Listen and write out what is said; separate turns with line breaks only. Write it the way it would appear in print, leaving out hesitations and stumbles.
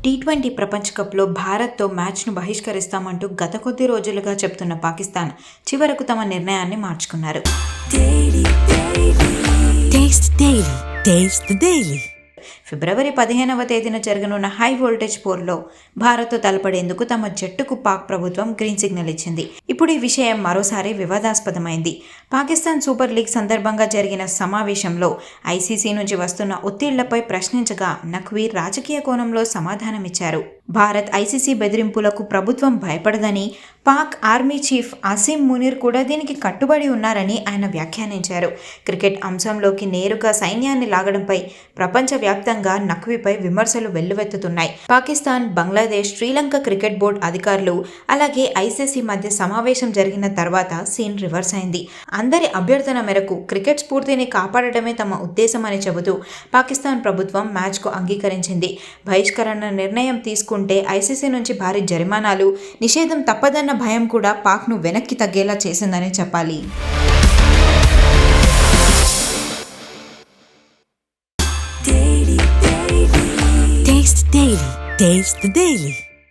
T20 ప్రపంచ కప్లో భారత్తో మ్యాచ్ను బహిష్కరిస్తామంటూ గత కొద్ది రోజులుగా చెప్తున్న పాకిస్తాన్ చివరకు తమ నిర్ణయాన్ని మార్చుకున్నారు. ఫిబ్రవరి 15వ తేదీన జరగనున్న హై వోల్టేజ్ పోర్లో భారత్తో తలపడేందుకు తమ జట్టుకు పాక్ ప్రభుత్వం గ్రీన్ సిగ్నల్ ఇచ్చింది. ఇప్పుడు ఈ విషయం మరోసారి వివాదాస్పదమైంది. పాకిస్తాన్ సూపర్ లీగ్ సందర్భంగా జరిగిన సమావేశంలో ఐసీసీ నుంచి వస్తున్న ఒత్తిళ్లపై ప్రశ్నించగా నఖ్వీ రాజకీయ కోణంలో సమాధానమిచ్చారు. భారత్ ఐసీసీ బెదిరింపులకు ప్రభుత్వం భయపడదని, పాక్ ఆర్మీ చీఫ్ అసీం మునీర్ కూడా దీనికి కట్టుబడి ఉన్నారని ఆయన వ్యాఖ్యానించారు. క్రికెట్ అంశంలోకి నేరుగా సైన్యాన్ని లాగడంపై ప్రపంచవ్యాప్తంగా నఖ్వీపై విమర్శలు వెల్లువెత్తుతున్నాయి. పాకిస్తాన్, బంగ్లాదేశ్, శ్రీలంక క్రికెట్ బోర్డు అధికారులు అలాగే ఐసీసీ మధ్య సమావేశం జరిగిన తర్వాత సీన్ రివర్స్ అయింది. అందరి అభ్యర్థన మేరకు క్రికెట్ స్ఫూర్తిని కాపాడటమే తమ ఉద్దేశమని చెబుతూ పాకిస్తాన్ ప్రభుత్వం మ్యాచ్కు అంగీకరించింది. బహిష్కరణ నిర్ణయం తీసుకుంటే ఐసీసీ నుంచి భారీ జరిమానాలు, నిషేధం తప్పదన్న భయం కూడా పాక్ను వెనక్కి తగ్గేలా చేసిందని చెప్పాలి.
Taste the Daily.